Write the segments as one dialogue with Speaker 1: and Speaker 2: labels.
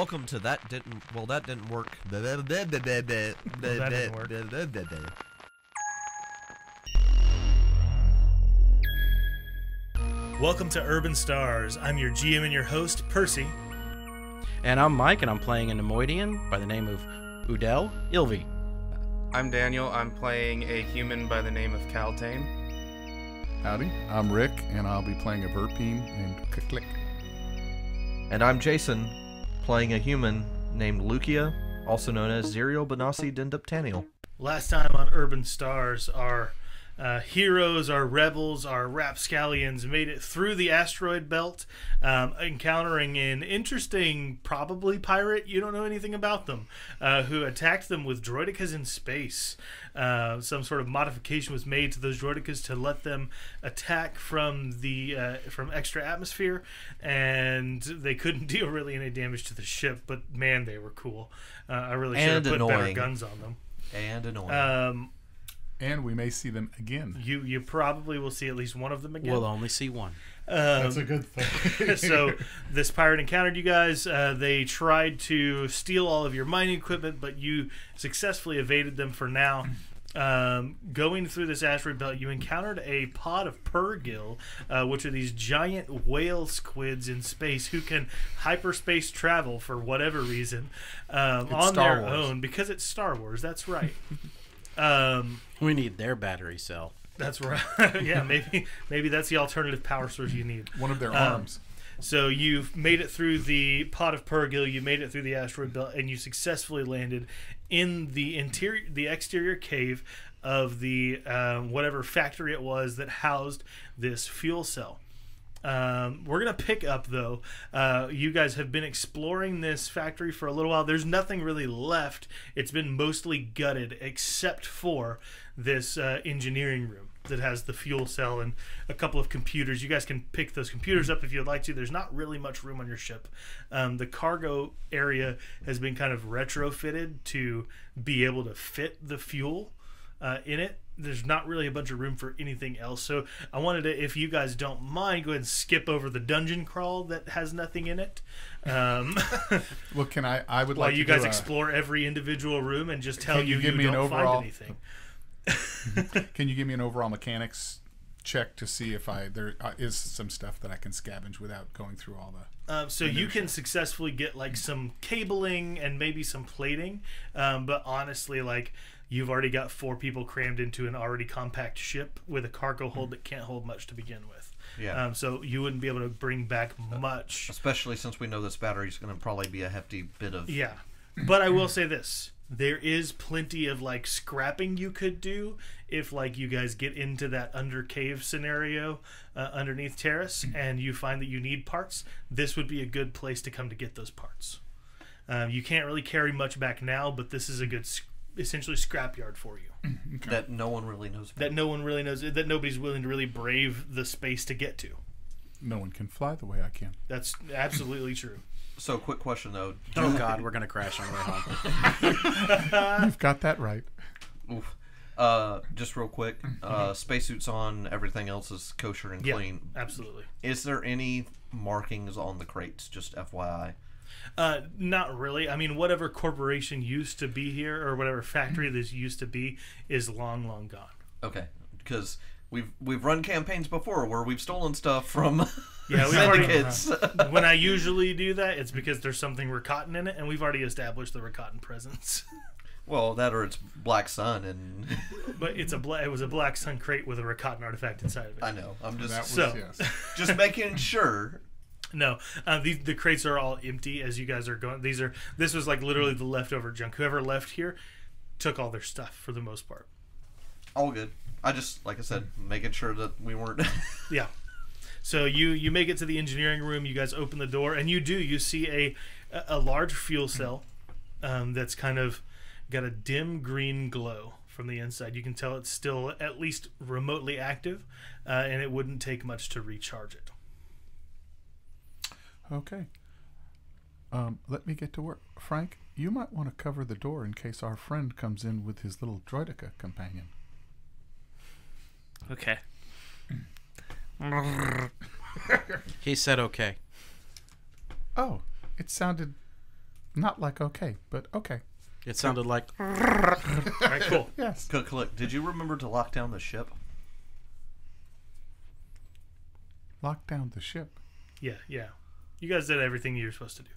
Speaker 1: welcome to That Didn't Work.
Speaker 2: That didn't work.
Speaker 3: Welcome to Urban Stars. I'm your GM and your host, Percy.
Speaker 4: And I'm Mike, and I'm playing a Nemoidian by the name of Udell Ilvi.
Speaker 5: I'm Daniel. I'm playing a human by the name of Caltane.
Speaker 6: Howdy, I'm Rick, and I'll be playing a Verpine named Keklik.
Speaker 1: And I'm Jason, playing a human named Lukia, also known as Zerial Benassi Dinduptaniel.
Speaker 3: Last time on Urban Stars, our heroes, our rebels, our rapscallions made it through the asteroid belt, encountering an interesting, probably pirate, you don't know anything about them, who attacked them with droidicas in space. Some sort of modification was made to those droidicas to let them attack from the from extra atmosphere, and they couldn't deal really any damage to the ship, but man, they were cool. I really should have put better guns on them.
Speaker 1: And annoying.
Speaker 6: And we may see them again.
Speaker 3: You probably will see at least one of them again.
Speaker 4: We'll only see one.
Speaker 6: That's a good thing.
Speaker 3: So this pirate encountered you guys. They tried to steal all of your mining equipment, but you successfully evaded them for now. Going through this asteroid belt, you encountered a pod of Purrgil, which are these giant whale squids in space who can hyperspace travel for whatever reason on their own, because it's Star Wars. That's right.
Speaker 4: We need their battery cell.
Speaker 3: That's right. Yeah, maybe that's the alternative power source you need.
Speaker 6: One of their arms.
Speaker 3: So you've made it through the pod of Purrgil, you made it through the asteroid belt, and you successfully landed in the exterior cave of the whatever factory it was that housed this fuel cell. We're gonna pick up though. You guys have been exploring this factory for a little while. There's nothing really left. It's been mostly gutted except for this engineering room that has the fuel cell and a couple of computers. You guys can pick those computers up if you'd like to. There's not really much room on your ship. The cargo area has been kind of retrofitted to be able to fit the fuel in it. There's not really a bunch of room for anything else. So I wanted to, if you guys don't mind, go ahead and skip over the dungeon crawl that has nothing in it.
Speaker 6: Well, can I would
Speaker 3: while
Speaker 6: like
Speaker 3: you
Speaker 6: to
Speaker 3: guys explore every individual room and just tell you
Speaker 6: give me
Speaker 3: don't
Speaker 6: an
Speaker 3: find
Speaker 6: overall
Speaker 3: anything.
Speaker 6: Can you give me an overall mechanics check to see if there is some stuff that I can scavenge without going through all the
Speaker 3: so you can successfully get like some cabling and maybe some plating, but honestly, like, you've already got 4 people crammed into an already compact ship with a cargo hold that can't hold much to begin with.
Speaker 1: Yeah.
Speaker 3: So you wouldn't be able to bring back much.
Speaker 1: Especially since we know this battery's going to probably be a hefty bit of...
Speaker 3: Yeah. But I will say this. There is plenty of, like, scrapping you could do if, like, you guys get into that under cave scenario underneath Terrace and you find that you need parts. This would be a good place to come to get those parts. You can't really carry much back now, but this is a good essentially scrapyard for you.
Speaker 1: Okay. That no one really knows about.
Speaker 3: That no one really knows, that nobody's willing to really brave the space to get to.
Speaker 6: No one can fly the way I can.
Speaker 3: That's absolutely true.
Speaker 1: So, quick question though.
Speaker 4: Oh God, we're gonna crash on the way home.
Speaker 6: You've got that right.
Speaker 1: Oof. Just real quick, spacesuits on, everything else is kosher and clean.
Speaker 3: Absolutely.
Speaker 1: Is there any markings on the crates, just FYI?
Speaker 3: Not really. I mean, whatever corporation used to be here, or whatever factory this used to be, is long, long gone.
Speaker 1: Okay, because we've run campaigns before where we've stolen stuff from
Speaker 3: syndicates. When I usually do that, it's because there's something Rakatan in it, and we've already established the Rakatan presence.
Speaker 1: Well, that or it's Black Sun, and
Speaker 3: but it was a Black Sun crate with a Rakatan artifact inside of it.
Speaker 1: I know. I'm just
Speaker 6: yes.
Speaker 1: just making sure.
Speaker 3: No, the crates are all empty as you guys are going. This was like literally the leftover junk. Whoever left here took all their stuff for the most part.
Speaker 1: All good. I just, like I said, making sure that we weren't.
Speaker 3: Yeah. So you make it to the engineering room. You guys open the door, and you see a large fuel cell that's kind of got a dim green glow from the inside. You can tell it's still at least remotely active, and it wouldn't take much to recharge it.
Speaker 6: Okay. Let me get to work. Frank, you might want to cover the door in case our friend comes in with his little droidica companion.
Speaker 7: Okay.
Speaker 4: He said okay.
Speaker 6: Oh, it sounded Not like okay, but okay.
Speaker 4: It sounded like.
Speaker 3: All right, cool.
Speaker 6: Yes.
Speaker 1: Click. Did you remember to lock down the ship?
Speaker 6: Lock down the ship.
Speaker 3: Yeah. You guys did everything you were supposed to do.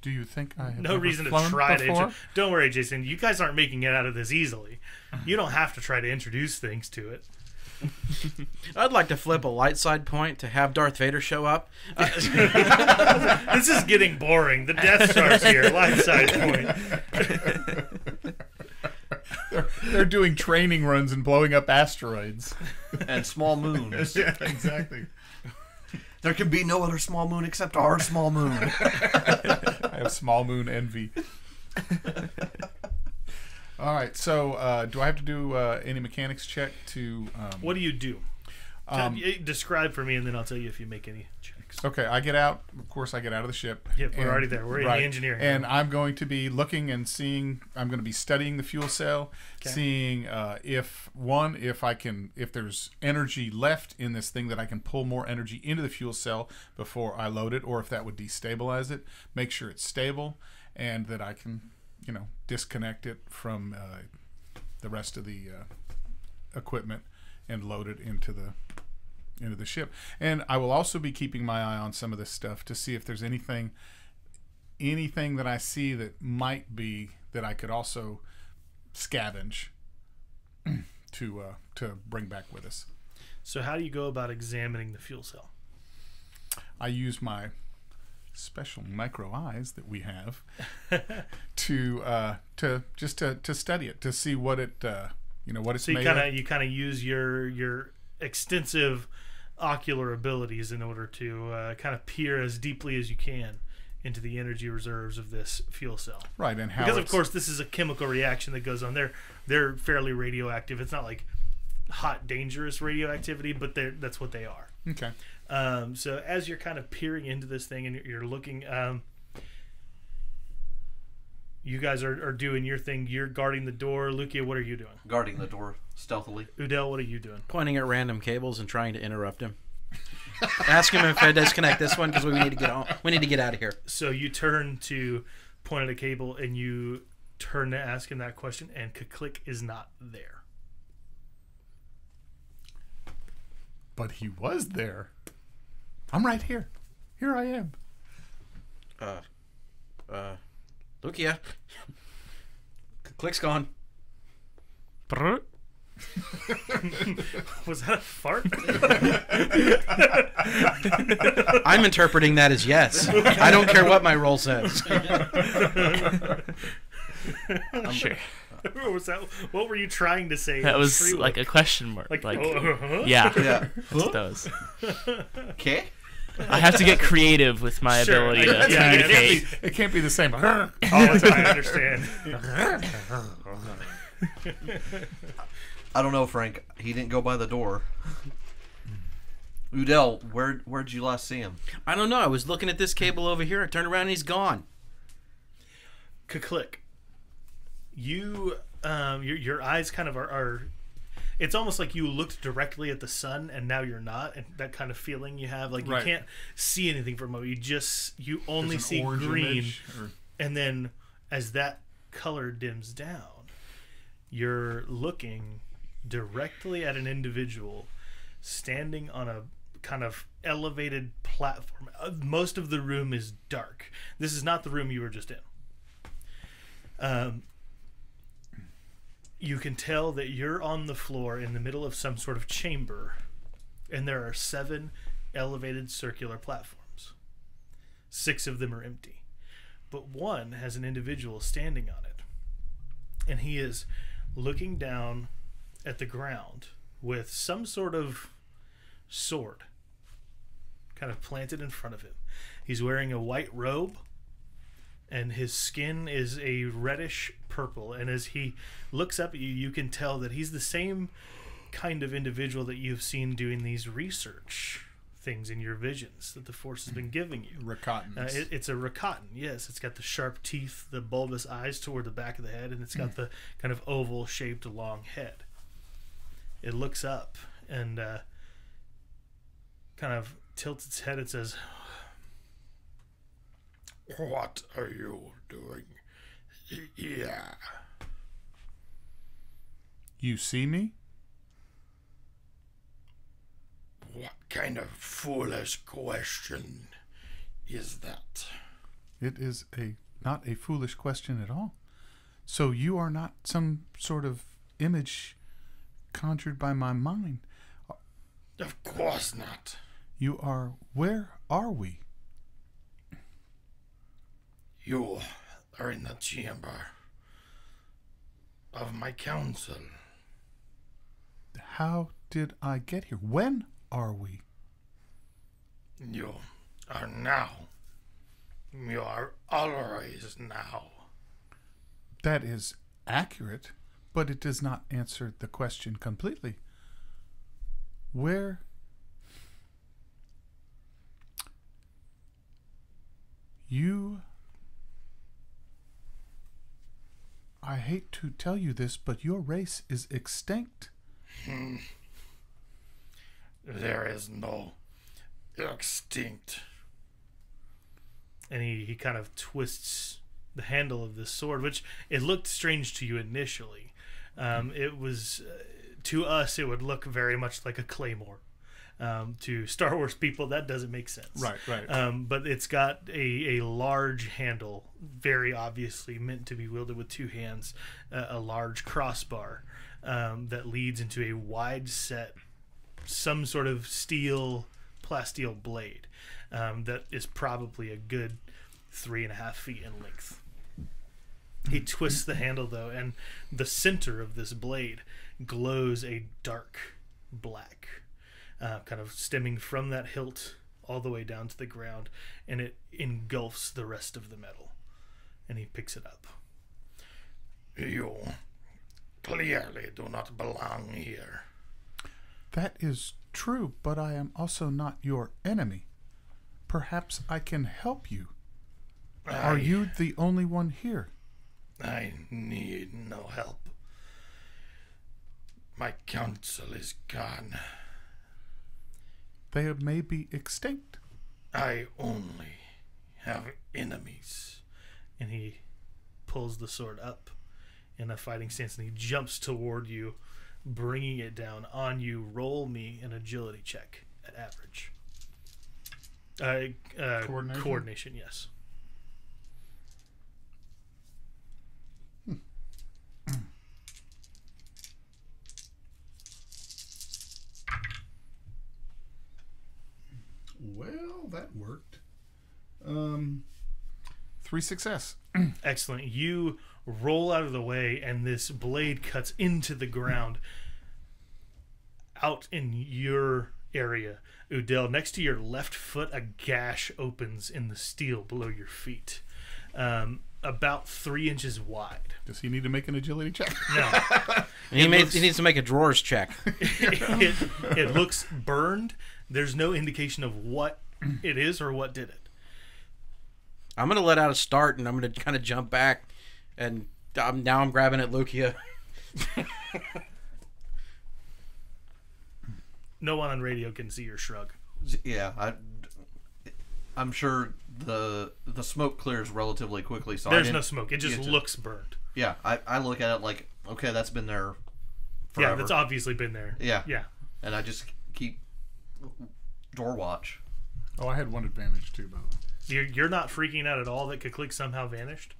Speaker 6: Do you think I have
Speaker 3: No
Speaker 6: ever
Speaker 3: reason to
Speaker 6: flown
Speaker 3: try to.
Speaker 6: before?
Speaker 3: Don't worry, Jason. You guys aren't making it out of this easily. You don't have to try to introduce things to it.
Speaker 4: I'd like to flip a light side point to have Darth Vader show up.
Speaker 3: This is getting boring. The Death Star's here. Light side point.
Speaker 6: They're doing training runs and blowing up asteroids.
Speaker 1: And small moons.
Speaker 6: Yeah, exactly.
Speaker 1: There can be no other small moon except our small moon.
Speaker 6: I have small moon envy. All right, so do I have to do any mechanics check to...
Speaker 3: What do you do? Describe for me, and then I'll tell you if you make any checks.
Speaker 6: Okay, I get out. Of course, I get out of the ship.
Speaker 3: Yep, we're already there. We're in the engineering
Speaker 6: And
Speaker 3: room.
Speaker 6: I'm going to be looking and seeing. I'm going to be studying the fuel cell, seeing if there's energy left in this thing that I can pull more energy into the fuel cell before I load it, or if that would destabilize it. Make sure it's stable, and that I can, disconnect it from the rest of the equipment and load it into the ship. And I will also be keeping my eye on some of this stuff to see if there's anything that I see that might be that I could also scavenge to bring back with us.
Speaker 3: So how do you go about examining the fuel cell?
Speaker 6: I use my special micro eyes that we have to study it, to see what it what it's made of.
Speaker 3: You kind of use your extensive ocular abilities in order to kind of peer as deeply as you can into the energy reserves of this fuel cell.
Speaker 6: Right, and how
Speaker 3: because of course this is a chemical reaction that goes on. They're fairly radioactive. It's not like hot, dangerous radioactivity, but that's what they are.
Speaker 6: Okay.
Speaker 3: So as you're kind of peering into this thing and you're looking, you guys are doing your thing. You're guarding the door. Lukia, what are you doing?
Speaker 1: Guarding the door stealthily.
Speaker 3: Udell, what are you doing?
Speaker 4: Pointing at random cables and trying to interrupt him. Ask him if I disconnect this one because we need to get on. We need to get out of here.
Speaker 3: So you turn to point at a cable and you turn to ask him that question, and Click is not there.
Speaker 6: But he was there. I'm right here. Here I am.
Speaker 4: Lukia. Click's gone.
Speaker 3: Was that a fart?
Speaker 4: I'm interpreting that as yes. I don't care what my roll says.
Speaker 2: Sure.
Speaker 3: Was that? What were you trying to say?
Speaker 2: That was like a question mark.
Speaker 3: Like,
Speaker 2: Like,
Speaker 3: huh?
Speaker 2: yeah.
Speaker 1: Yeah.
Speaker 2: That's those.
Speaker 1: Okay.
Speaker 2: I have to get creative with my
Speaker 3: Sure,
Speaker 2: ability to
Speaker 3: yeah,
Speaker 2: communicate.
Speaker 6: It can't be the same.
Speaker 3: All the time, I understand.
Speaker 1: I don't know, Frank. He didn't go by the door. Udell, where'd you last see him?
Speaker 4: I don't know. I was looking at this cable over here. I turned around and he's gone.
Speaker 3: Click. You, your eyes kind of are. It's almost like you looked directly at the sun and now you're not, and that kind of feeling you have, like you
Speaker 6: Right.
Speaker 3: can't see anything from it. You only
Speaker 6: There's an
Speaker 3: see
Speaker 6: orange
Speaker 3: green,
Speaker 6: image, or-
Speaker 3: and then as that color dims down, you're looking directly at an individual standing on a kind of elevated platform. Most of the room is dark. This is not the room you were just in. You can tell that you're on the floor in the middle of some sort of chamber, and there are 7 elevated circular platforms. 6 of them are empty, but one has an individual standing on it, and he is looking down at the ground with some sort of sword kind of planted in front of him. He's wearing a white robe, and his skin is a reddish purple, and as he looks up at you, you can tell that he's the same kind of individual that you've seen doing these research things in your visions that the Force has been giving you.
Speaker 6: Rakatans.
Speaker 3: It's a Rakatan, yes. It's got the sharp teeth, the bulbous eyes toward the back of the head, and it's got the kind of oval-shaped long head. It looks up and kind of tilts its head. It says,
Speaker 7: What are you doing? Yeah.
Speaker 6: You see me?
Speaker 7: What kind of foolish question is that?
Speaker 6: It is not a foolish question at all. So you are not some sort of image conjured by my mind.
Speaker 7: Of course not.
Speaker 6: You are... Where are we?
Speaker 7: You are in the chamber of my council.
Speaker 6: How did I get here? When are we?
Speaker 7: You are now. You are always now.
Speaker 6: That is accurate, but it does not answer the question completely. Where... You... I hate to tell you this, but your race is extinct.
Speaker 7: There is no extinct.
Speaker 3: And he kind of twists the handle of this sword, which it looked strange to you initially. It was, to us, it would look very much like a Claymore. To Star Wars people, that doesn't make sense.
Speaker 6: Right.
Speaker 3: But it's got a large handle, very obviously meant to be wielded with two hands, a large crossbar that leads into a wide set, some sort of plasteel blade that is probably a good 3.5 feet in length. He twists the handle, though, and the center of this blade glows a dark black, kind of stemming from that hilt all the way down to the ground, and it engulfs the rest of the metal. And he picks it up.
Speaker 7: You clearly do not belong here.
Speaker 6: That is true, but I am also not your enemy. Perhaps I can help you. Are you the only one here?
Speaker 7: I need no help. My council is gone.
Speaker 6: They may be extinct.
Speaker 7: I only have enemies.
Speaker 3: And he pulls the sword up in a fighting stance, and he jumps toward you, bringing it down on you. Roll me an agility check at average. Coordination, yes.
Speaker 6: Well, that worked. 3 success.
Speaker 3: Excellent. You roll out of the way, and this blade cuts into the ground out in your area. Udell, next to your left foot, a gash opens in the steel below your feet, about 3 inches wide.
Speaker 6: Does he need to make an agility check?
Speaker 3: No.
Speaker 4: He needs to make a drawers check.
Speaker 3: It looks burned. There's no indication of what it is or what did it.
Speaker 4: I'm going to let out a start, and I'm going to kind of jump back, and now I'm grabbing at Lukia.
Speaker 3: No one on radio can see your shrug.
Speaker 1: Yeah, I'm sure the smoke clears relatively quickly. So
Speaker 3: There's no smoke. It just
Speaker 1: get to-
Speaker 3: looks burned.
Speaker 1: Yeah, I look at it like, okay, that's been there forever.
Speaker 3: Yeah, that's obviously been there.
Speaker 1: Yeah.
Speaker 3: Yeah.
Speaker 1: And I just keep door watch.
Speaker 6: Oh, I had one advantage too, by the way.
Speaker 3: You're not freaking out at all that Kuklik somehow vanished?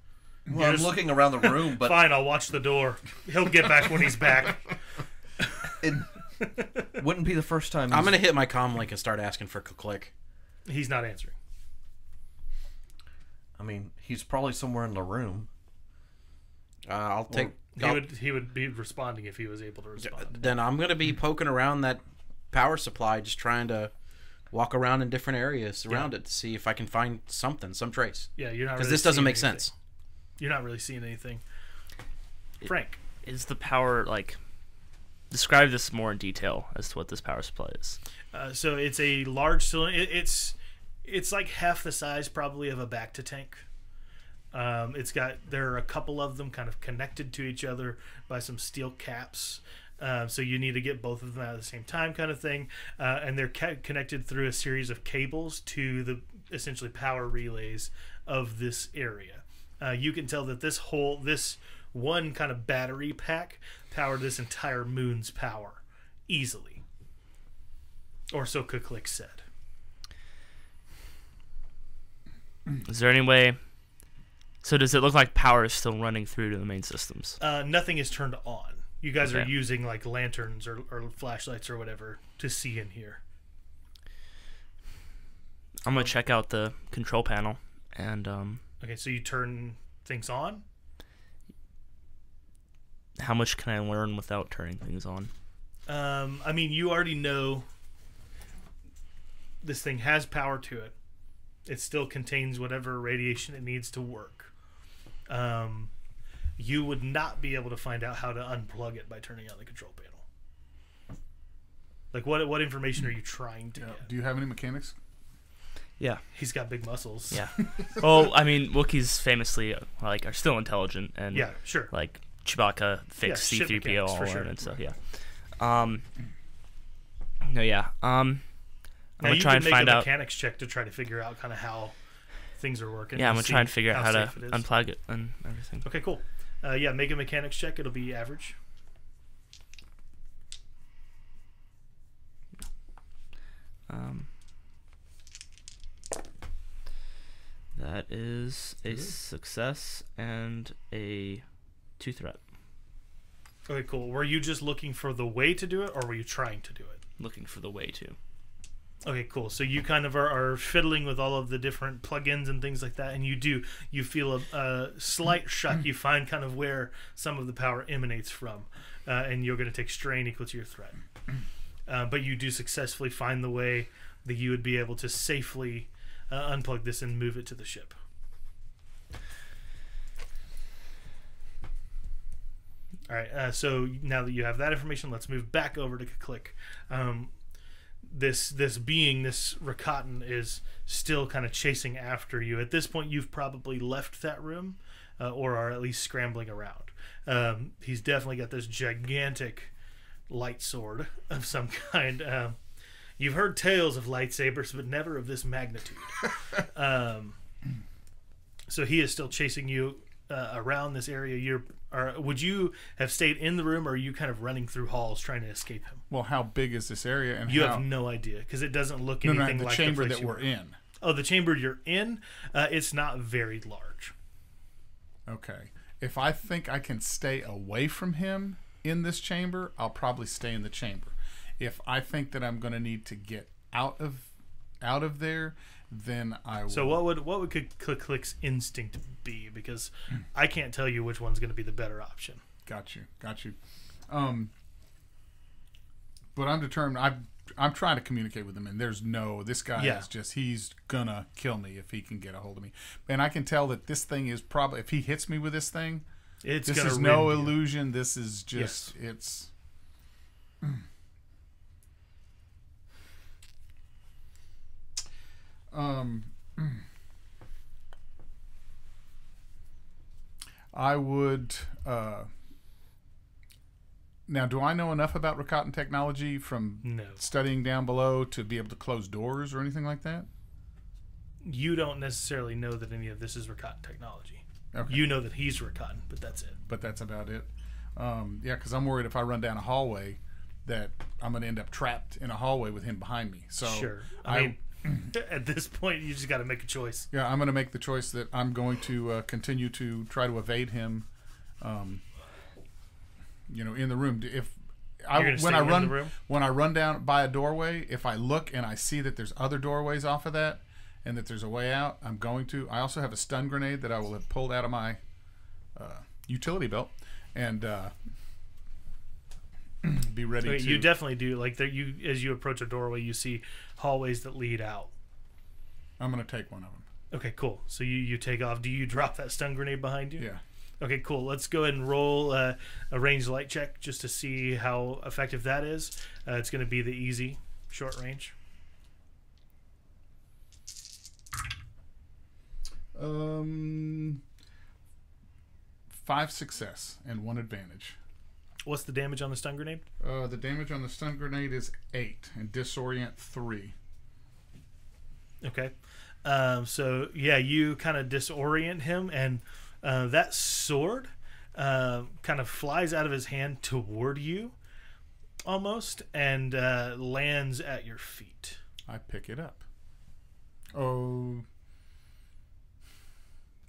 Speaker 1: Well, I'm
Speaker 3: just-
Speaker 1: looking around the room, but
Speaker 3: Fine, I'll watch the door. He'll get back when he's back.
Speaker 1: it wouldn't be the first time.
Speaker 4: I'm going to hit my comm link and start asking for Click.
Speaker 3: He's not answering.
Speaker 1: I mean, he's probably somewhere in the room.
Speaker 4: I'll take...
Speaker 3: He would be responding if he was able to respond.
Speaker 4: Then I'm going to be poking around that power supply, just trying to walk around in different areas around it to see if I can find something, some trace.
Speaker 3: Yeah, you're not
Speaker 4: Because
Speaker 3: really
Speaker 4: this doesn't
Speaker 3: seeing
Speaker 4: make
Speaker 3: anything.
Speaker 4: sense.
Speaker 3: You're not really seeing anything. Frank.
Speaker 2: Is the power, like... Describe this more in detail as to what this power supply is.
Speaker 3: So it's a large cylinder. It's like half the size probably of a Bacta tank. There are a couple of them kind of connected to each other by some steel caps. So you need to get both of them out at the same time, kind of thing. And they're connected through a series of cables to the essentially power relays of this area. You can tell that this one kind of battery pack powered this entire moon's power easily, or so Kuklik said.
Speaker 2: Is there any way? So does it look like power is still running through to the main systems?
Speaker 3: Nothing is turned on. You guys are
Speaker 2: Okay.
Speaker 3: using like lanterns or flashlights or whatever to see in here.
Speaker 2: I'm gonna check out the control panel and
Speaker 3: Okay, so you turn things on.
Speaker 2: how much can I learn without turning things on?
Speaker 3: I mean, you already know this thing has power to it. It still contains whatever radiation it needs to work. You would not be able to find out how to unplug it by turning on the control panel. Like, what information are you trying to get?
Speaker 6: Do you have any mechanics?
Speaker 2: Yeah.
Speaker 3: He's got big muscles.
Speaker 2: Yeah. Well, I mean, Wookiees famously like are still intelligent and
Speaker 3: Yeah, sure.
Speaker 2: like Chewbacca fixed
Speaker 3: ship
Speaker 2: C-3PO
Speaker 3: mechanics,
Speaker 2: all
Speaker 3: for sure.
Speaker 2: and stuff. Yeah. No, yeah. I'm
Speaker 3: Now
Speaker 2: gonna
Speaker 3: you
Speaker 2: try
Speaker 3: can
Speaker 2: and
Speaker 3: make
Speaker 2: find
Speaker 3: a
Speaker 2: out.
Speaker 3: mechanics check to try to figure out kind of how things are working.
Speaker 2: Yeah, I'm gonna
Speaker 3: see
Speaker 2: try and figure out how to
Speaker 3: safe it is.
Speaker 2: unplug it and everything.
Speaker 3: Okay, cool. Yeah, make a mechanics check. It'll be average.
Speaker 2: That is a success and a 2 threat.
Speaker 3: Okay, cool. Were you just looking for the way to do it, or were you trying to do it?
Speaker 2: Looking for the way to.
Speaker 3: Okay, cool. So you kind of are fiddling with all of the different plugins and things like that, and you feel a slight shock. You find kind of where some of the power emanates from, and you're going to take strain equal to your threat. But you do successfully find the way that you would be able to safely unplug this and move it to the ship. All right. So now that you have that information, let's move back over to Click. This being, this Rakatan, is still kind of chasing after you. At this point, you've probably left that room, or are at least scrambling around. He's definitely got this gigantic light sword of some kind. You've heard tales of lightsabers, but never of this magnitude. So he is still chasing you around this area. Would you have stayed in the room, or are you kind of running through halls trying to escape him?
Speaker 6: Well, how big is this area? And
Speaker 3: You
Speaker 6: how,
Speaker 3: have no idea, because it doesn't look
Speaker 6: no,
Speaker 3: anything
Speaker 6: the
Speaker 3: like
Speaker 6: chamber
Speaker 3: the place
Speaker 6: that
Speaker 3: you
Speaker 6: we're
Speaker 3: were.
Speaker 6: in.
Speaker 3: Oh, the chamber you're in? It's not very large.
Speaker 6: Okay. If I think I can stay away from him in this chamber, I'll probably stay in the chamber. If I think that I'm going to need to get out of there, then I will.
Speaker 3: So what would Click's instinct be? Because I can't tell you which one's going to be the better option.
Speaker 6: Got you. But I'm determined. I'm trying to communicate with him, and this guy
Speaker 3: Yeah.
Speaker 6: is just, he's gonna kill me if he can get a hold of me. And I can tell that this thing is probably, if he hits me with this thing,
Speaker 3: It's
Speaker 6: this
Speaker 3: gonna
Speaker 6: is no
Speaker 3: rend you.
Speaker 6: illusion. This is just, it's. I would. Now, do I know enough about Rakatan technology from
Speaker 3: No.
Speaker 6: studying down below to be able to close doors or anything like that?
Speaker 3: You don't necessarily know that any of this is Rakatan technology.
Speaker 6: Okay.
Speaker 3: You know that he's Rakatan, but that's it.
Speaker 6: But that's about it. Yeah, because I'm worried if I run down a hallway that I'm going to end up trapped in a hallway with him behind me. So
Speaker 3: Sure. I mean, at this point, you just got to make a choice.
Speaker 6: yeah, I'm going to make the choice that I'm going to continue to try to evade him. In the room. If
Speaker 3: You're gonna stay in the room?
Speaker 6: when I run down by a doorway, if I look and I see that there's other doorways off of that, and that there's a way out, I'm going to. I also have a stun grenade that I will have pulled out of my utility belt, and be ready
Speaker 3: Okay,
Speaker 6: to.
Speaker 3: you definitely do. Like as you approach a doorway, you see hallways that lead out.
Speaker 6: I'm going to take one of them.
Speaker 3: Okay, cool. So you take off. Do you drop that stun grenade behind you?
Speaker 6: Yeah.
Speaker 3: Okay, cool. Let's go ahead and roll a ranged light check just to see how effective that is. It's going to be the easy short range.
Speaker 6: 5 success and 1 advantage.
Speaker 3: What's the damage on the stun grenade?
Speaker 6: The damage on the stun grenade is 8 and disorient 3.
Speaker 3: Okay. So yeah, you kind of disorient him, and that sword kind of flies out of his hand toward you, almost, and lands at your feet.
Speaker 6: I pick it up. Oh,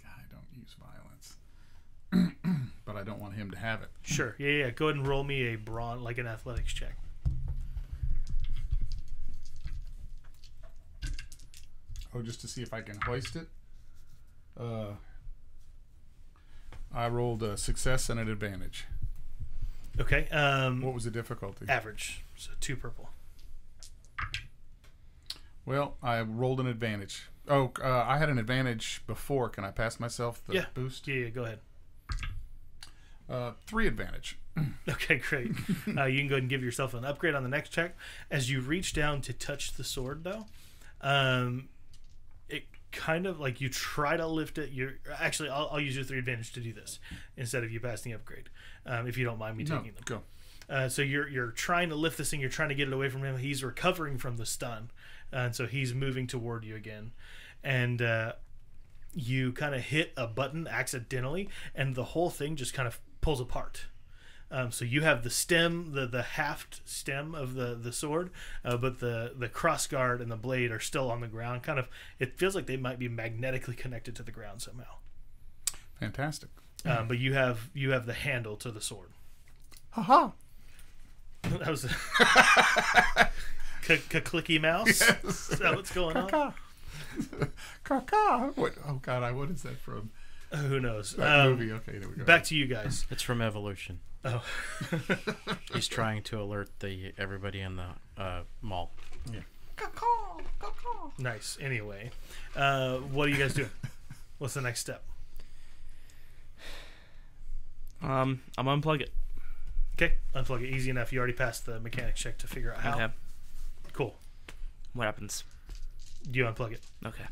Speaker 6: God, I don't use violence, but I don't want him to have it.
Speaker 3: Sure. Yeah. Go ahead and roll me a brawn, like an athletics check.
Speaker 6: Oh, just to see if I can hoist it. I rolled a success and an advantage.
Speaker 3: Okay.
Speaker 6: What was the difficulty?
Speaker 3: Average. So 2 purple.
Speaker 6: Well, I rolled an advantage. Oh, I had an advantage before. Can I pass myself the
Speaker 3: Yeah.
Speaker 6: boost?
Speaker 3: Yeah. Go ahead.
Speaker 6: 3 advantage.
Speaker 3: Okay, great. You can go ahead and give yourself an upgrade on the next check. As you reach down to touch the sword, though, it kind of like you try to lift it. Actually, I'll use your 3 advantage to do this instead of you passing the upgrade, if you don't mind me taking them.
Speaker 6: Go.
Speaker 3: So you're trying to lift this thing. You're trying to get it away from him. He's recovering from the stun, and so he's moving toward you again, and you kind of hit a button accidentally, and the whole thing just kind of pulls apart. So you have the stem, the haft stem of the sword, but the cross guard and the blade are still on the ground. Kind of, it feels like they might be magnetically connected to the ground somehow.
Speaker 6: Fantastic.
Speaker 3: But you have the handle to the sword.
Speaker 6: Ha
Speaker 3: That was a clicky mouse.
Speaker 6: Yes.
Speaker 3: Is that what's going on?
Speaker 6: Caca. Caca. What? Oh God! What is that from?
Speaker 3: Who knows?
Speaker 6: That movie. Okay, there we go.
Speaker 3: Back to you guys.
Speaker 4: It's from Evolution.
Speaker 3: Oh,
Speaker 4: He's trying to alert everybody in the mall.
Speaker 3: nice. Anyway, what are you guys doing? What's the next step?
Speaker 2: I'm unplug it.
Speaker 3: Okay, unplug it. Easy enough. You already passed the mechanics check to figure out how.
Speaker 2: Okay.
Speaker 3: Cool.
Speaker 2: What happens?
Speaker 3: You unplug it.
Speaker 2: Okay.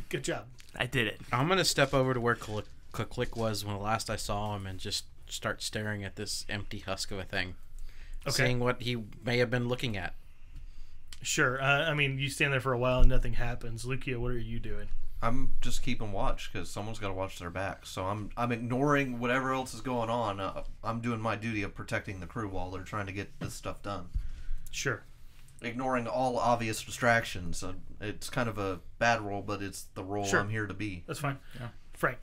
Speaker 3: Good job.
Speaker 2: I did it.
Speaker 4: I'm gonna step over to where Click was when last I saw him and just start staring at this empty husk of a thing, seeing what he may have been looking at.
Speaker 3: Sure. I mean, you stand there for a while and nothing happens. Lucia, what are you doing?
Speaker 1: I'm just keeping watch because someone's got to watch their back. So I'm ignoring whatever else is going on. I'm doing my duty of protecting the crew while they're trying to get this stuff done.
Speaker 3: Sure.
Speaker 1: Ignoring all obvious distractions. It's kind of a bad role, but it's the role
Speaker 3: Sure.
Speaker 1: I'm here to be.
Speaker 3: That's fine.
Speaker 6: Yeah.
Speaker 3: Frank.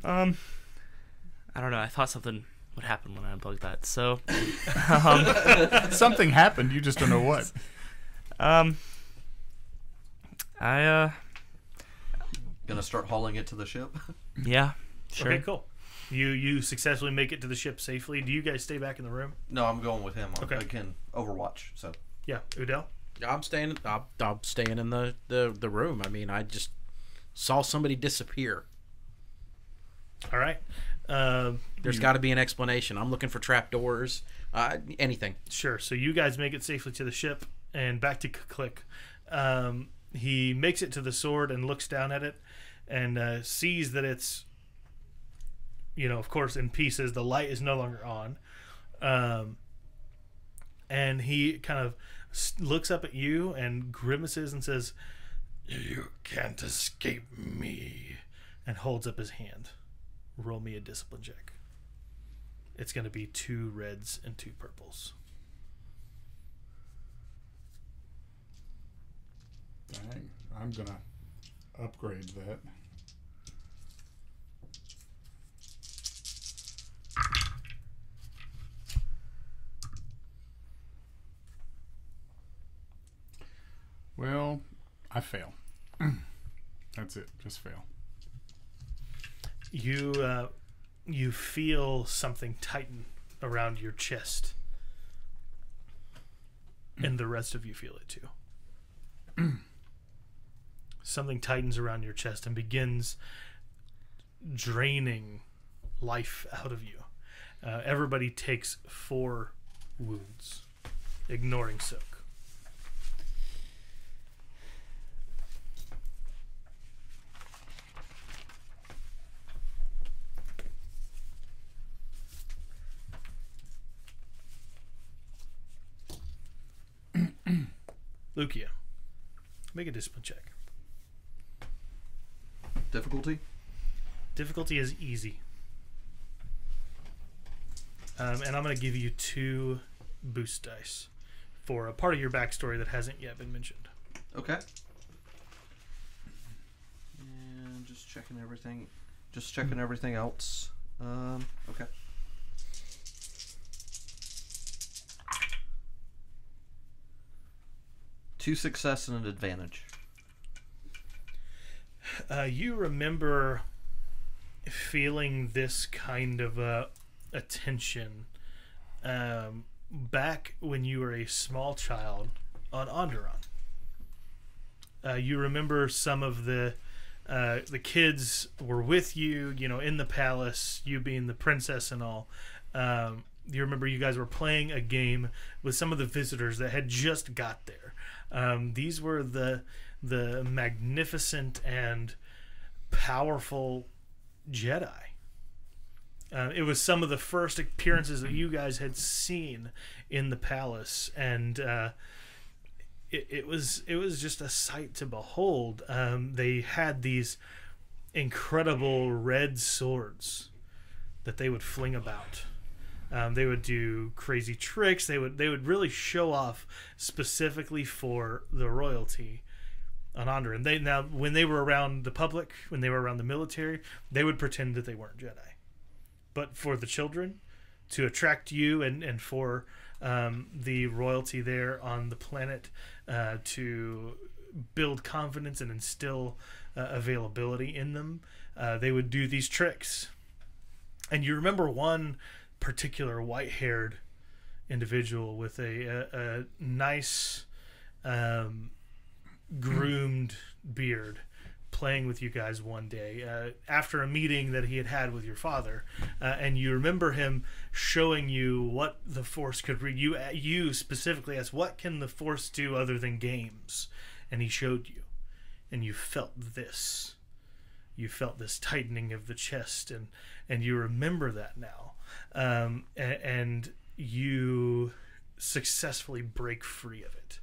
Speaker 2: I don't know. I thought something would happen when I unplugged that. So,
Speaker 6: Something happened. You just don't know what.
Speaker 2: I
Speaker 1: Gonna start hauling it to the ship.
Speaker 2: yeah, sure.
Speaker 3: Okay, cool. You successfully make it to the ship safely. Do you guys stay back in the room?
Speaker 1: No, I'm going with him.
Speaker 3: Okay.
Speaker 1: I can overwatch. So
Speaker 3: Yeah. Udell?
Speaker 4: I'm staying in the room. I mean, I just saw somebody disappear.
Speaker 3: All right.
Speaker 4: There's got to be an explanation. I'm looking for trapdoors. Anything.
Speaker 3: Sure. So you guys make it safely to the ship and back to Click. He makes it to the sword and looks down at it and sees that it's, of course, in pieces. The light is no longer on. And he kind of looks up at you and grimaces and says,
Speaker 7: You can't escape me.
Speaker 3: and holds up his hand. Roll me a discipline check. It's going to be 2 reds and 2 purples.
Speaker 6: Dang, I'm gonna upgrade that. Well, I fail. That's it. Just fail.
Speaker 3: You feel something tighten around your chest, and the rest of you feel it too. Something tightens around your chest and begins draining life out of you. Everybody takes 4 wounds, ignoring Soak. Lucia. Make a discipline check.
Speaker 1: Difficulty?
Speaker 3: Difficulty is easy. And I'm going to give you 2 boost dice for a part of your backstory that hasn't yet been mentioned.
Speaker 1: Okay. And just checking everything. Just checking everything else. Okay. Two success and an advantage.
Speaker 3: You remember feeling this kind of attention back when you were a small child on Onderon. You remember some of the kids were with you, you know, in the palace, you being the princess and all. You remember you guys were playing a game with some of the visitors that had just got there. These were the magnificent and powerful Jedi. It was some of the first appearances that you guys had seen in the palace, and it was just a sight to behold. They had these incredible red swords that they would fling about. They would do crazy tricks. They would really show off specifically for the royalty on Onderon. Now when they were around the public, when they were around the military, they would pretend that they weren't Jedi. But for the children, to attract you and for the royalty there on the planet to build confidence and instill availability in them, they would do these tricks. And you remember one particular white-haired individual with a nice groomed beard playing with you guys one day after a meeting that he had with your father, and you remember him showing you what the Force could read. You specifically asked, what can the Force do other than games? And he showed you, and you felt this. You felt this tightening of the chest, and you remember that now. And you successfully break free of it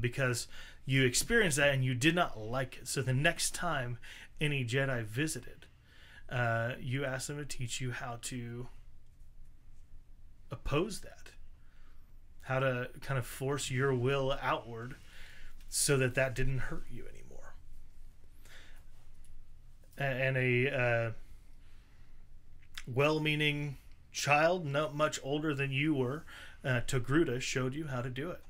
Speaker 3: because you experienced that and you did not like it. So the next time any Jedi visited, you asked them to teach you how to oppose that, how to kind of force your will outward so that didn't hurt you anymore. And a well-meaning child, not much older than you were, Togruta, showed you how to do it.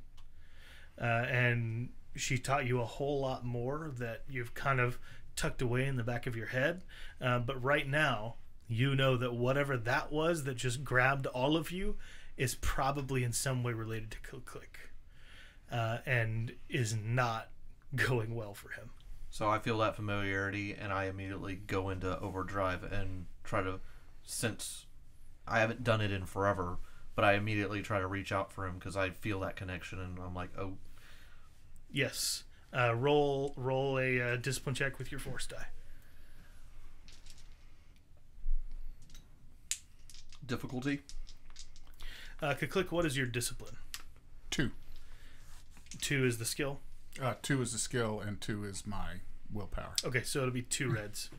Speaker 3: And she taught you a whole lot more that you've kind of tucked away in the back of your head. But right now, you know that whatever that was that just grabbed all of you is probably in some way related to Click, and is not going well for him.
Speaker 1: So I feel that familiarity, and I immediately go into overdrive and try to, since I haven't done it in forever, but I immediately try to reach out for him because I feel that connection, and I'm like, oh.
Speaker 3: Yes. Roll a discipline check with your Force die.
Speaker 1: Difficulty?
Speaker 3: Click, what is your discipline?
Speaker 6: 2.
Speaker 3: 2 is the skill.
Speaker 6: 2 is the skill, and 2 is my willpower.
Speaker 3: Okay, so it'll be 2 reds.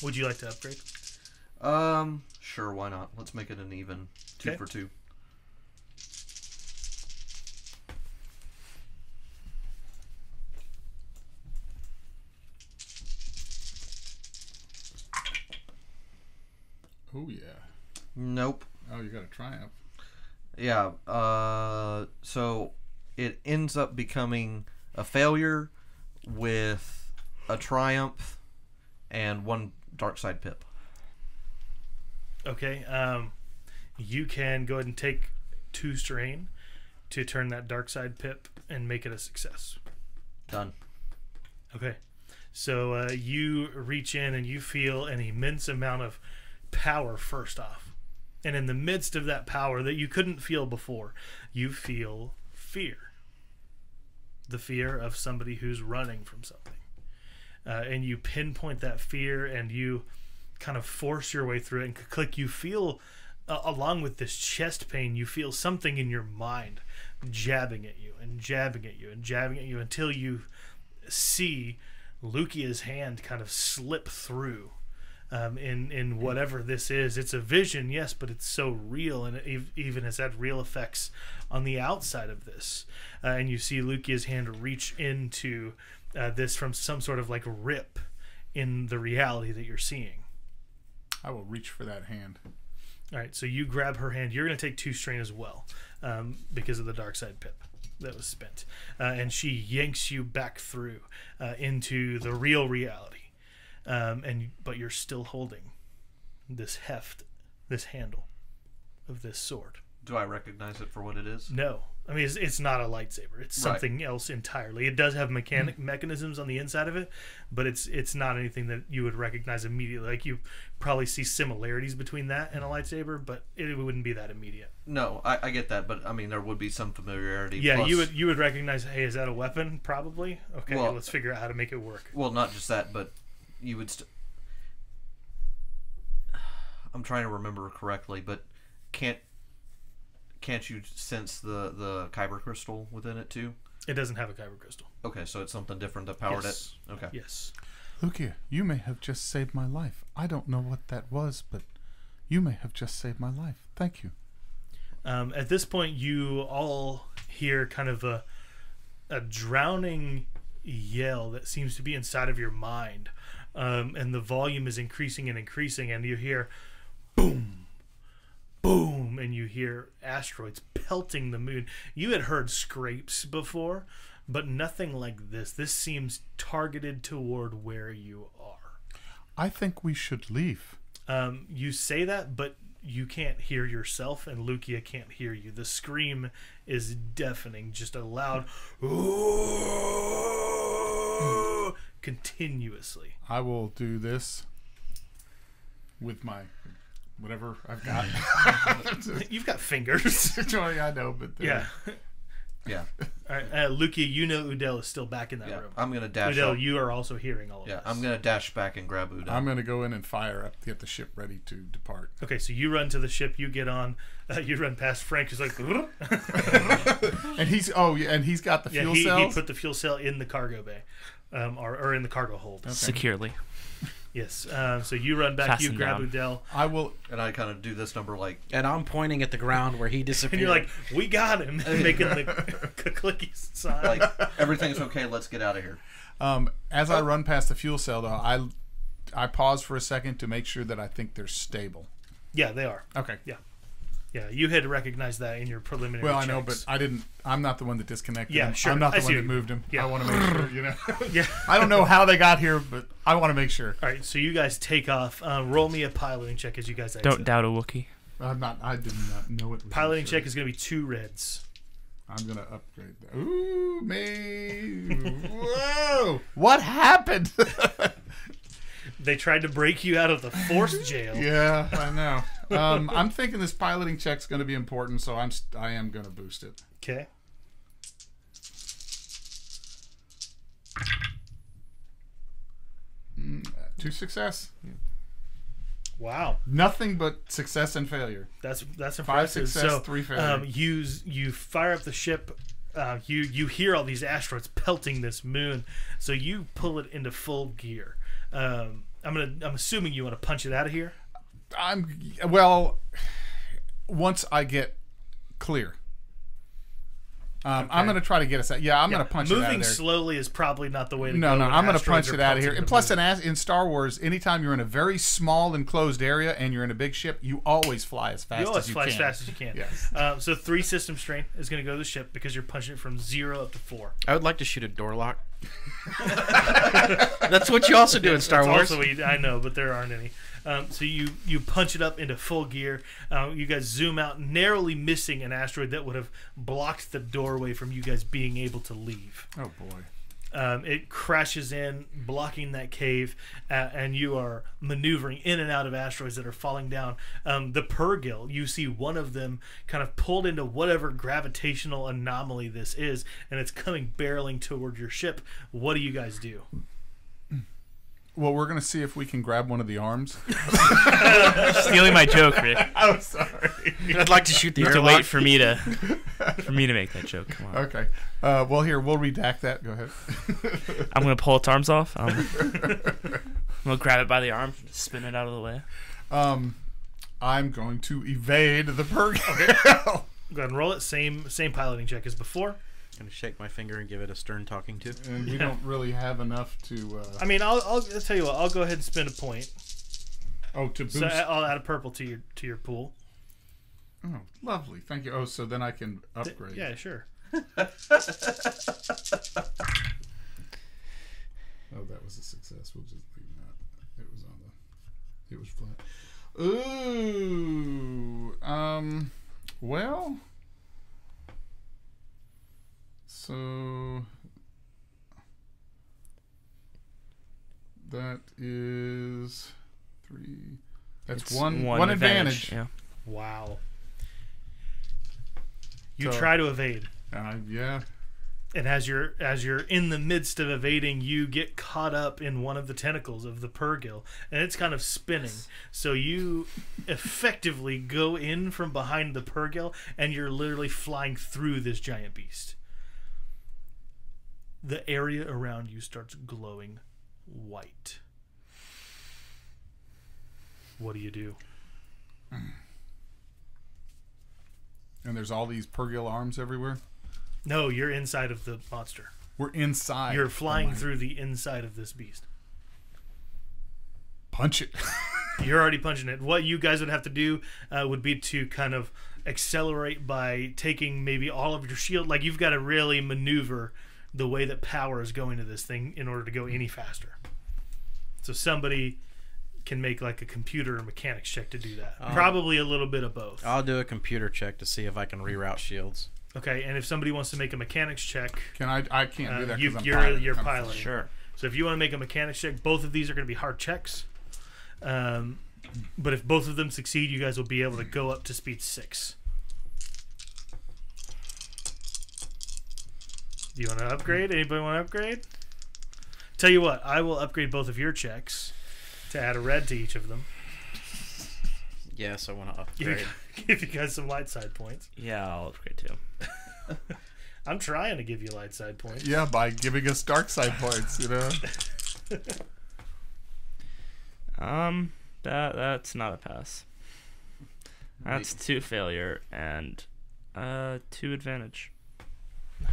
Speaker 3: Would you like to upgrade?
Speaker 1: Sure, why not? Let's make it an even 2 for 2.
Speaker 6: Oh yeah.
Speaker 1: Nope.
Speaker 6: Oh, you got a triumph.
Speaker 1: Yeah. So it ends up becoming a failure with a triumph and 1 dark side pip.
Speaker 3: Okay. You can go ahead and take 2 strain to turn that dark side pip and make it a success.
Speaker 1: Done.
Speaker 3: Okay. So you reach in and you feel an immense amount of power first off. And in the midst of that power that you couldn't feel before, you feel fear. The fear of somebody who's running from something. And you pinpoint that fear and you kind of force your way through it. And Click, you feel along with this chest pain, you feel something in your mind jabbing at you and jabbing at you and jabbing at you until you see Lukia's hand kind of slip through in whatever this is. It's a vision, yes, but it's so real, and it even has had real effects on the outside of this. And you see Lukia's hand reach into this from some sort of like rip in the reality that you're seeing.
Speaker 6: I will reach for that hand.
Speaker 3: All right, so you grab her hand. You're going to take 2 strain as well because of the dark side pip that was spent. And she yanks you back through into the real reality. But you're still holding this heft, this handle of this sword.
Speaker 1: Do I recognize it for what it is?
Speaker 3: No. I mean, it's not a lightsaber. It's something else entirely. It does have mechanisms on the inside of it, but it's not anything that you would recognize immediately. Like, you probably see similarities between that and a lightsaber, but it wouldn't be that immediate.
Speaker 1: No, I get that, but I mean, there would be some familiarity.
Speaker 3: Yeah,
Speaker 1: plus,
Speaker 3: you would recognize, hey, is that a weapon? Probably. Okay,
Speaker 1: Well,
Speaker 3: let's figure out how to make it work.
Speaker 1: Well, not just that, but you would. I'm trying to remember correctly, but can't you sense the kyber crystal within it too?
Speaker 3: It doesn't have a kyber crystal.
Speaker 1: Okay, so it's something different that powered
Speaker 3: Yes.
Speaker 1: it. Okay.
Speaker 3: Yes.
Speaker 6: Lukia, you may have just saved my life. I don't know what that was, but you may have just saved my life. Thank you.
Speaker 3: At this point, you all hear kind of a drowning yell that seems to be inside of your mind, and the volume is increasing and increasing, and you hear boom, boom, and you hear asteroids pelting the moon. You had heard scrapes before, but nothing like this. This seems targeted toward where you are.
Speaker 6: I think we should leave.
Speaker 3: You say that, but you can't hear yourself, and Lukia can't hear you. The scream is deafening, just a loud continuously.
Speaker 6: I will do this with my whatever I've got.
Speaker 3: You've got fingers.
Speaker 6: I know, but
Speaker 3: Yeah.
Speaker 1: Yeah.
Speaker 3: All right, Lukia, you know Udell is still back in that
Speaker 1: Yeah.
Speaker 3: room.
Speaker 1: I'm gonna dash
Speaker 3: Udell,
Speaker 1: up.
Speaker 3: you are also hearing all of
Speaker 1: Yeah,
Speaker 3: this.
Speaker 1: I'm gonna dash back and grab Uda.
Speaker 6: I'm going to go in and fire up, get the ship ready to depart.
Speaker 3: Okay, so you run to the ship, you get on, you run past Frank, who's like,
Speaker 6: And he's he's got the fuel
Speaker 3: he
Speaker 6: cells.
Speaker 3: put the fuel cell in the cargo bay, or in the cargo hold.
Speaker 2: Securely.
Speaker 3: Yes. So you run back, you
Speaker 2: Fasten
Speaker 3: grab
Speaker 2: down.
Speaker 3: Udell,
Speaker 6: I will.
Speaker 1: and I kind of do this number like,
Speaker 4: And I'm pointing at the ground where he disappeared.
Speaker 3: and you're like, "We got him," making the clicky sign.
Speaker 1: like everything's okay. Let's get out of here.
Speaker 6: As I run past the fuel cell, though, I pause for a second to make sure that I think they're stable.
Speaker 3: Yeah, they are.
Speaker 6: Okay.
Speaker 3: Yeah, you had recognized that in your preliminary.
Speaker 6: Well, I know,
Speaker 3: checks.
Speaker 6: but I didn't. I'm not the one that disconnected
Speaker 3: Yeah,
Speaker 6: him.
Speaker 3: sure.
Speaker 6: I'm not
Speaker 3: I
Speaker 6: the
Speaker 3: see
Speaker 6: one that
Speaker 3: what you
Speaker 6: moved him.
Speaker 3: Yeah.
Speaker 6: I want to make sure, you know.
Speaker 3: Yeah.
Speaker 6: I don't know how they got here, but I want to make sure.
Speaker 3: All right, so you guys take off. Roll me a piloting check as you guys exit.
Speaker 2: Don't doubt a Wookiee.
Speaker 6: I did not know it was.
Speaker 3: Piloting check is going to be 2 reds.
Speaker 6: I'm gonna upgrade that. Ooh, me! Whoa! What happened?
Speaker 3: They tried to break you out of the forced jail.
Speaker 6: Yeah, I know. I'm thinking this piloting check's going to be important, so I am going to boost it.
Speaker 3: Okay.
Speaker 6: To success.
Speaker 3: Wow,
Speaker 6: Nothing but success and failure.
Speaker 3: that's
Speaker 6: 5
Speaker 3: impressive.
Speaker 6: success,
Speaker 3: So
Speaker 6: 3 failure.
Speaker 3: you fire up the ship. You hear all these asteroids pelting this moon, so you pull it into full gear. I'm assuming you want to punch it out of here.
Speaker 6: Once I get clear. I'm going to try to get us out. Yeah, I'm going to punch it out of
Speaker 3: Moving
Speaker 6: there.
Speaker 3: slowly is probably not the way to
Speaker 6: No,
Speaker 3: go.
Speaker 6: no,
Speaker 3: when
Speaker 6: I'm going to
Speaker 3: asteroids
Speaker 6: punch
Speaker 3: are
Speaker 6: it out of here.
Speaker 3: pelting
Speaker 6: And
Speaker 3: the
Speaker 6: plus,
Speaker 3: moon.
Speaker 6: in Star Wars, anytime you're in a very small enclosed area and you're in a big ship, you always fly as fast
Speaker 3: You always
Speaker 6: as you
Speaker 3: fly
Speaker 6: can.
Speaker 3: as fast as you can.
Speaker 6: Yes.
Speaker 3: So 3 system strain is going to go to the ship because you're punching it from 0 up to 4.
Speaker 4: I would like to shoot a door lock. That's what you also do in Star
Speaker 3: That's
Speaker 4: Wars.
Speaker 3: Also I know, but there aren't any. So you punch it up into full gear. You guys zoom out, narrowly missing an asteroid that would have blocked the doorway from you guys being able to leave.
Speaker 6: Oh, boy.
Speaker 3: It crashes in, blocking that cave, and you are maneuvering in and out of asteroids that are falling down. The Purgil, you see one of them kind of pulled into whatever gravitational anomaly this is, and it's coming barreling toward your ship. What do you guys do?
Speaker 6: Well, we're gonna see if we can grab one of the arms.
Speaker 2: Stealing my joke, Rick.
Speaker 6: I'm sorry.
Speaker 4: I'd like to shoot the
Speaker 2: You have to
Speaker 4: airlock.
Speaker 2: wait for me to make that joke. Come on.
Speaker 6: Okay. Well, here we'll redact that. Go ahead.
Speaker 2: I'm gonna pull its arms off. I'm gonna grab it by the arm, spin it out of the way.
Speaker 6: I'm going to evade the Purgle.
Speaker 3: Go ahead and roll it. Same piloting check as before.
Speaker 4: I'm gonna shake my finger and give it a stern talking to.
Speaker 6: And we don't really have enough to.
Speaker 3: I mean, I'll tell you what. I'll go ahead and spend a point.
Speaker 6: To boost.
Speaker 3: So I'll add a purple to your pool.
Speaker 6: Oh, lovely. Thank you. Oh, so then I can upgrade.
Speaker 3: Yeah, sure.
Speaker 6: Oh, that was a success. We'll just leave that. It was on the. It was flat. Ooh. Well. So. That is 3. That's
Speaker 2: It's
Speaker 6: one advantage.
Speaker 2: Yeah.
Speaker 3: Wow. You
Speaker 6: So-
Speaker 3: try to evade.
Speaker 6: Yeah.
Speaker 3: And as you're in the midst of evading, you get caught up in one of the tentacles of the Purgill, and it's kind of spinning. So you effectively go in from behind the Purgill, and you're literally flying through this giant beast. The area around you starts glowing white. What do you do?
Speaker 6: And there's all these Purgill arms everywhere.
Speaker 3: No, you're inside of the monster.
Speaker 6: We're inside.
Speaker 3: You're flying through the inside of this beast.
Speaker 6: Punch it.
Speaker 3: You're already punching it. What you guys would have to do would be to kind of accelerate by taking maybe all of your shield. Like, you've got to really maneuver the way that power is going to this thing in order to go any faster. So somebody can make like a computer or mechanics check to do that. Probably a little bit of both.
Speaker 4: I'll do a computer check to see if I can reroute shields.
Speaker 3: Okay, and if somebody wants to make a mechanics check,
Speaker 6: Can I can't do that because
Speaker 3: you're
Speaker 6: I'm
Speaker 3: piloting.
Speaker 2: Sure.
Speaker 3: So if you want to make a mechanics check, both of these are going to be hard checks. But if both of them succeed, you guys will be able to go up to speed 6. Do you want to upgrade? Anybody want to upgrade? Tell you what, I will upgrade both of your checks to add a red to each of them.
Speaker 4: Yes, I want to
Speaker 3: Give
Speaker 4: upgrade.
Speaker 3: give you guys some light side points.
Speaker 2: Yeah, I'll upgrade too.
Speaker 3: I'm trying to give you light side points.
Speaker 6: Yeah, by giving us dark side points, you know.
Speaker 2: That's not a pass. That's 2 failure and 2 advantage.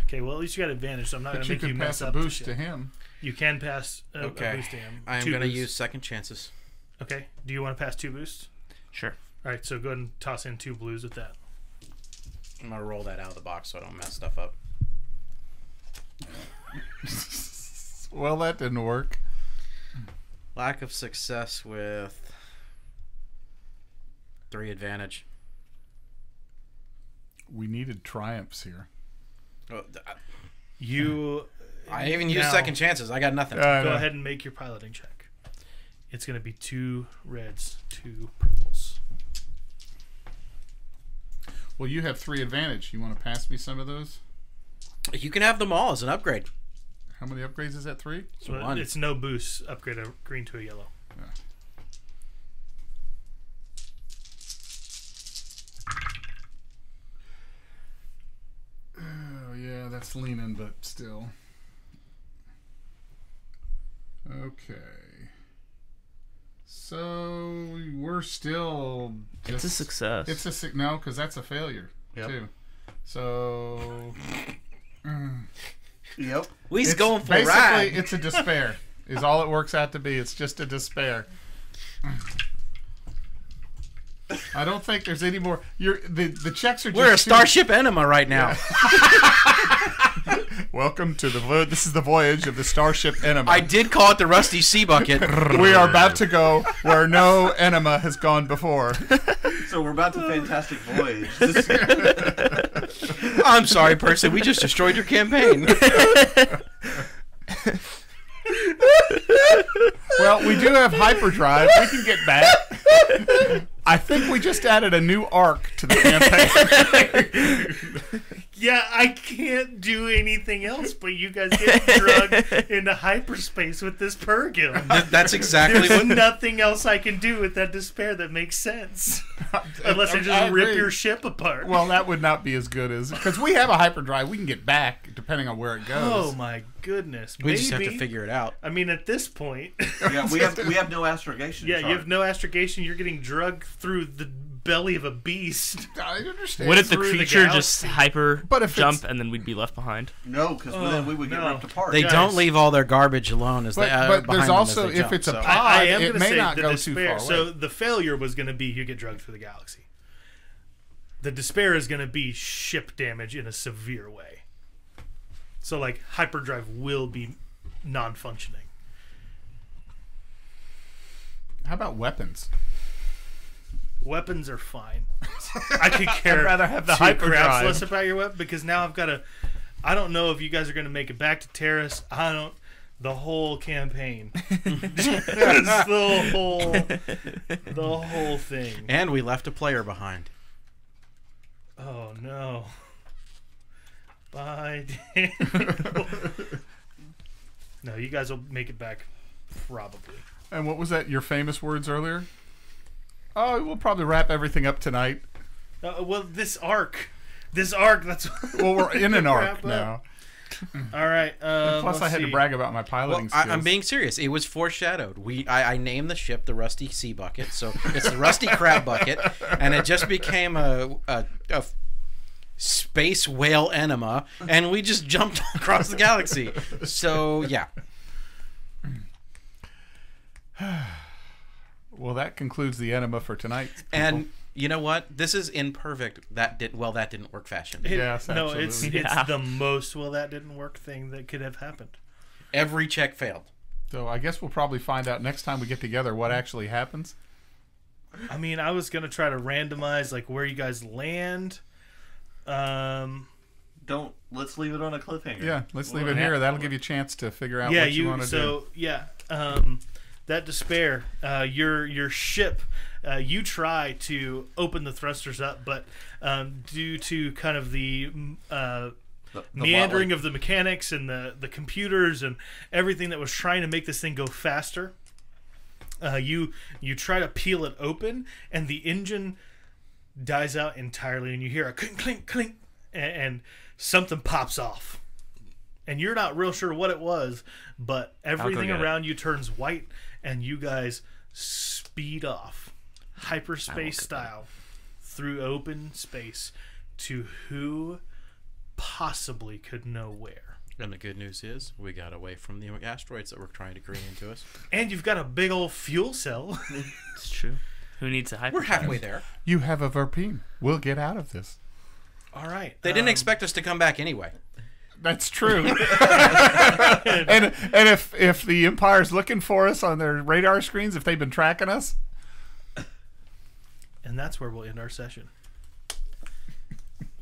Speaker 3: Okay, well, at least you got advantage, so I'm not going
Speaker 6: But
Speaker 3: to
Speaker 6: you
Speaker 3: make you
Speaker 6: can
Speaker 3: mess
Speaker 6: pass a
Speaker 3: up the
Speaker 6: boost
Speaker 3: shit.
Speaker 6: to him.
Speaker 3: You can pass a
Speaker 4: Okay.
Speaker 3: boost to him.
Speaker 4: I am
Speaker 3: 2
Speaker 4: going to
Speaker 3: boosts.
Speaker 4: use second chances.
Speaker 3: Okay, do you want to pass 2 boosts?
Speaker 2: Sure.
Speaker 3: All right, so go ahead and toss in 2 blues with that.
Speaker 4: I'm going to roll that out of the box so I don't mess stuff up.
Speaker 6: Well, that didn't work.
Speaker 4: Lack of success with 3 advantage.
Speaker 6: We needed triumphs here.
Speaker 4: Oh,
Speaker 3: You
Speaker 4: I even used
Speaker 3: now,
Speaker 4: second chances. I got nothing.
Speaker 3: Go ahead and make your piloting check. It's going to be 2 reds, 2 purples.
Speaker 6: Well, you have 3 advantage. You want to pass me some of those?
Speaker 4: You can have them all as an upgrade.
Speaker 6: How many upgrades is that? 3?
Speaker 4: So
Speaker 3: But
Speaker 4: one.
Speaker 3: it's no boost. Upgrade a green to a yellow.
Speaker 6: Oh, yeah, that's leaning, but still. Okay. So we're still.
Speaker 2: It's a
Speaker 6: just-
Speaker 2: success.
Speaker 6: It's a no, because that's a failure
Speaker 1: Yep.
Speaker 6: too. So
Speaker 1: Yep.
Speaker 4: We's
Speaker 6: it's
Speaker 4: going for a
Speaker 6: basically
Speaker 4: ride.
Speaker 6: it's a despair. Is all it works out to be. It's just a despair. I don't think there's any more. The checks are. Just
Speaker 4: We're a
Speaker 6: too-
Speaker 4: Starship Enema right now.
Speaker 6: Welcome to this is the voyage of the Starship Enema.
Speaker 4: I did call it the Rusty Sea Bucket.
Speaker 6: We are about to go where no enema has gone before.
Speaker 1: So we're about to Fantastic Voyage.
Speaker 4: I'm sorry, Percy. We just destroyed your campaign.
Speaker 6: Well, we do have hyperdrive. We can get back. I think we just added a new arc to the campaign.
Speaker 3: Yeah, I can't do anything else but you guys get drugged into hyperspace with this Purrgil.
Speaker 4: That's exactly
Speaker 3: There's
Speaker 4: what.
Speaker 3: nothing else I can do with that despair that makes sense. Unless I just rip
Speaker 6: agree.
Speaker 3: your ship apart.
Speaker 6: Well, that would not be as good as because we have a hyperdrive. We can get back depending on where it goes.
Speaker 3: Oh my goodness.
Speaker 4: We just have to
Speaker 3: Maybe.
Speaker 4: figure it out.
Speaker 3: I mean, at this point,
Speaker 1: Yeah, we have no astrogation.
Speaker 3: yeah, you
Speaker 1: chart.
Speaker 3: have no astrogation. You're getting drugged through the belly of a beast.
Speaker 6: I understand.
Speaker 2: What if the
Speaker 3: Through the
Speaker 2: creature just
Speaker 3: galaxy.
Speaker 2: hyper
Speaker 6: But if
Speaker 2: jump
Speaker 6: it's-
Speaker 2: and then we'd be left behind?
Speaker 1: No, because then we would get
Speaker 3: no.
Speaker 1: ripped apart.
Speaker 4: They
Speaker 3: Guys.
Speaker 4: don't leave all their garbage alone as
Speaker 6: But,
Speaker 4: they
Speaker 6: but
Speaker 4: behind
Speaker 6: there's
Speaker 4: them
Speaker 6: also
Speaker 4: as they
Speaker 6: if
Speaker 4: jump,
Speaker 6: it's a
Speaker 4: so.
Speaker 6: pod,
Speaker 3: I am
Speaker 6: it
Speaker 3: going to
Speaker 6: may
Speaker 3: say
Speaker 6: not
Speaker 3: the
Speaker 6: go
Speaker 3: despair.
Speaker 6: too far away.
Speaker 3: So the failure was going to be you get drugged through the galaxy. The despair is going to be ship damage in a severe way. So like hyperdrive will be non-functioning.
Speaker 6: How about weapons?
Speaker 3: Weapons are fine. I could care.
Speaker 2: I'd rather have the
Speaker 3: two craps
Speaker 2: hyperdrive.
Speaker 3: less about your weapon because now I've got to. I don't know if you guys are going to make it back to Terrace. I don't. The whole campaign. Just the whole thing.
Speaker 4: And we left a player behind.
Speaker 3: Oh no. Bye, Daniel. No, you guys will make it back, probably.
Speaker 6: And what was that? Your famous words earlier? Oh, we'll probably wrap everything up tonight.
Speaker 3: Well, this arc. That's.
Speaker 6: Well, we're in an
Speaker 3: Wrap
Speaker 6: arc
Speaker 3: up.
Speaker 6: now.
Speaker 3: All right.
Speaker 6: Plus, I had to brag about my
Speaker 4: Well,
Speaker 6: piloting skills.
Speaker 4: I'm being serious. It was foreshadowed. I named the ship the Rusty Sea Bucket, so it's the Rusty Crab Bucket, and it just became a space whale enema, and we just jumped across the galaxy. So yeah,
Speaker 6: Well, that concludes the enema for tonight.
Speaker 4: and you know what? This is in perfect. That didn't work fashion.
Speaker 6: Yes,
Speaker 3: No,
Speaker 6: absolutely.
Speaker 3: it's
Speaker 2: Yeah.
Speaker 3: the most well that didn't work thing that could have happened.
Speaker 4: Every check failed.
Speaker 6: So I guess we'll probably find out next time we get together what actually happens.
Speaker 3: I mean, I was gonna try to randomize like where you guys land.
Speaker 1: Let's leave it on a cliffhanger.
Speaker 6: Yeah, let's leave it here. That'll give you a chance to figure out
Speaker 3: Yeah,
Speaker 6: what you want to do.
Speaker 3: so yeah, that despair. Your ship. You try to open the thrusters up, but due to kind of the meandering of the mechanics and the computers and everything that was trying to make this thing go faster, you try to peel it open, and the engine dies out entirely, and you hear a clink, clink, clink, and something pops off. And you're not real sure what it was, but everything
Speaker 2: get it.
Speaker 3: around you turns white, and you guys speed off, hyperspace style, through open space to who possibly could know where.
Speaker 4: And the good news is we got away from the asteroids that were trying to careen into us.
Speaker 3: And you've got a big old fuel cell.
Speaker 2: It's true. Who needs a hyper?
Speaker 4: We're halfway there.
Speaker 6: You have a Verpine. We'll get out of this.
Speaker 3: All right.
Speaker 4: They didn't expect us to come back anyway.
Speaker 6: That's true. and if the Empire's looking for us on their radar screens, if they've been tracking us,
Speaker 3: And that's where we'll end our session.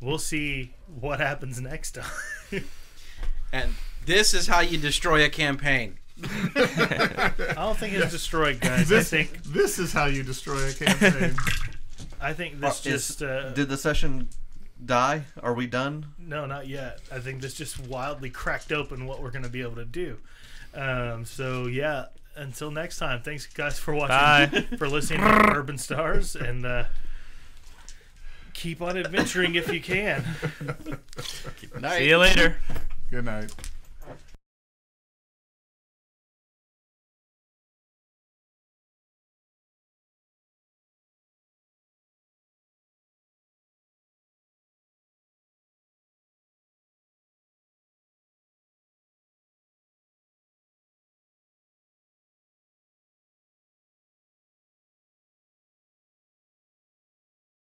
Speaker 3: We'll see what happens next time.
Speaker 4: And this is how you destroy a campaign.
Speaker 3: I don't think it's destroyed, guys. I think
Speaker 6: this is how you destroy a campaign.
Speaker 3: this just
Speaker 1: Did the session die? Are we done?
Speaker 3: no, not yet. I think this just wildly cracked open what we're going to be able to do. So yeah, until next time. Thanks guys for watching,
Speaker 2: Bye.
Speaker 3: for listening to Urban Stars, and keep on adventuring if you can.
Speaker 2: See you later.
Speaker 6: Good night.